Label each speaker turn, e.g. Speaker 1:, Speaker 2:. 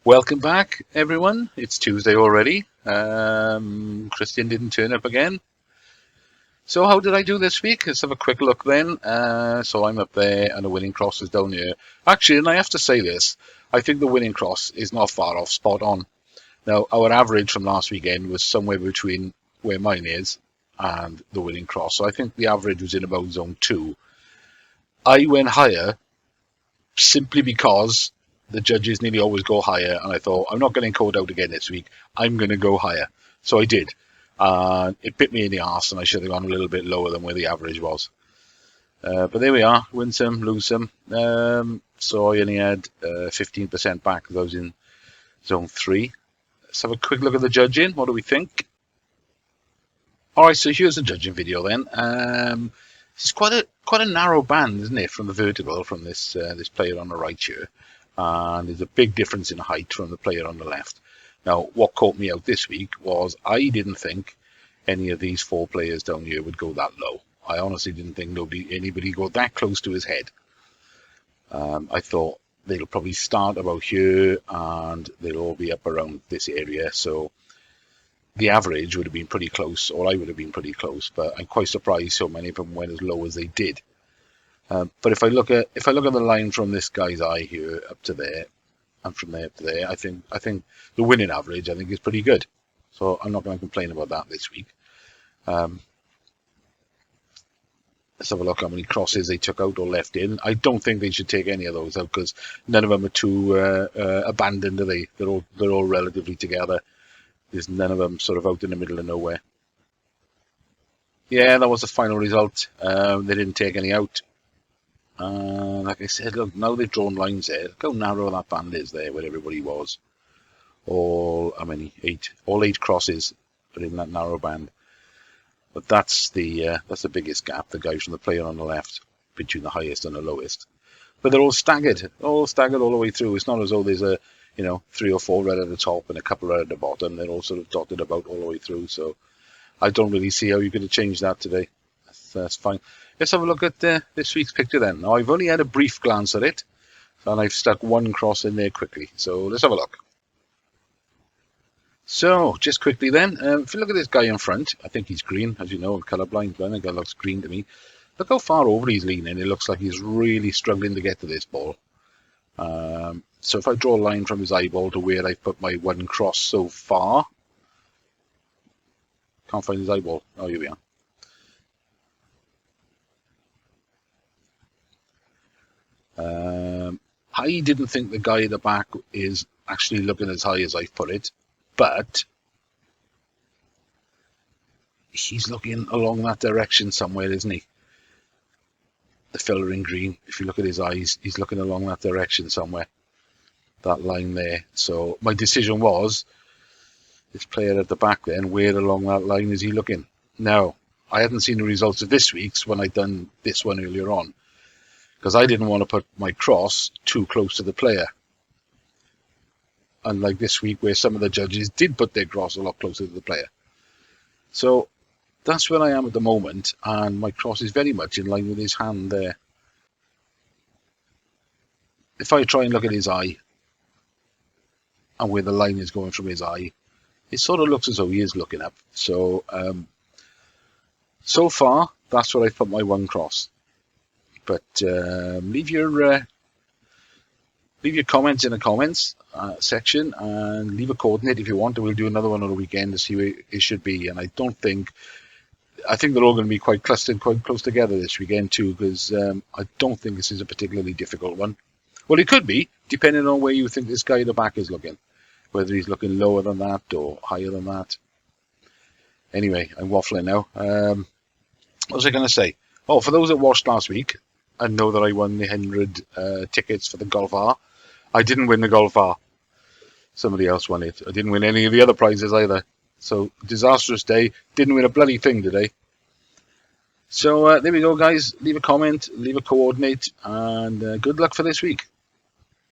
Speaker 1: Welcome back, everyone. It's Tuesday already. Christian didn't turn up again. So how did I do this week? Let's have a quick look then. So I'm up there and the winning cross is down here. Actually, and I have to say this, I think the winning cross is not far off, spot on. Now, our average from last weekend was somewhere between where mine is and the winning cross. So I think the average was in about zone 2. I went higher simply because the judges nearly always go higher, and I thought, I'm not getting called out again this week. I'm going to go higher. So I did. It bit me in the arse, and I should have gone a little bit lower than where the average was. But there we are. Win some, lose some. So I only had 15% back because I was in zone 3. Let's have a quick look at the judging. What do we think? All right, so here's the judging video then. It's quite a narrow band, isn't it, from the vertical from this player on the right here. And there's a big difference in height from the player on the left. Now, what caught me out this week was I didn't think any of these 4 players down here would go that low. I honestly didn't think anybody go that close to his head. I thought they'll probably start about here and they'll all be up around this area. So the average would have been pretty close, or I would have been pretty close. But I'm quite surprised so many of them went as low as they did. But if I look at the line from this guy's eye here up to there, and from there up to there, I think the winning average is pretty good. So I'm not going to complain about that this week. Let's have a look how many crosses they took out or left in. I don't think they should take any of those out because none of them are too abandoned, are they? They're all relatively together. There's none of them sort of out in the middle of nowhere. Yeah, that was the final result. They didn't take any out. Like I said, look, now they've drawn lines there. Look how narrow that band is there where everybody was. How many? 8. All 8 crosses are in that narrow band. But that's the biggest gap, the guy from the player on the left, between the highest and the lowest. But they're all staggered all the way through. It's not as though there's 3 or 4 right at the top and a couple right at the bottom. They're all sort of dotted about all the way through. So I don't really see how you could have changed that today. That's fine. Let's have a look at this week's picture then. Now, I've only had a brief glance at it, and I've stuck 1 cross in there quickly. So let's have a look. So, just quickly then, if you look at this guy in front, I think he's green, as you know, I'm colourblind, but I think that looks green to me. Look how far over he's leaning. It looks like he's really struggling to get to this ball. So if I draw a line from his eyeball to where I've put my 1 cross so far, can't find his eyeball. Oh, here we are. I didn't think the guy at the back is actually looking as high as I've put it, but he's looking along that direction somewhere, isn't he? The fella in green, if you look at his eyes, he's looking along that direction somewhere, that line there. So my decision was, this player at the back then, where along that line is he looking? Now, I hadn't seen the results of this week's when I'd done this one earlier on, because I didn't want to put my cross too close to the player. Unlike this week where some of the judges did put their cross a lot closer to the player. So that's where I am at the moment, and my cross is very much in line with his hand there. If I try and look at his eye, and where the line is going from his eye, it sort of looks as though he is looking up. So, so far, that's what I've put my 1 cross. But leave your comments in the comments section and leave a coordinate if you want. We'll do another one on the weekend to see where it should be. And I think they're all going to be quite clustered, quite close together this weekend too, because I don't think this is a particularly difficult one. Well, it could be, depending on where you think this guy at the back is looking, whether he's looking lower than that or higher than that. Anyway, I'm waffling now. What was I going to say? Oh, for those that watched last week and know that I won the 100 tickets for the Golf R, I didn't win the Golf R. Somebody else won it. I didn't win any of the other prizes either. So, disastrous day. Didn't win a bloody thing today. So, there we go, guys. Leave a comment, leave a coordinate, and good luck for this week.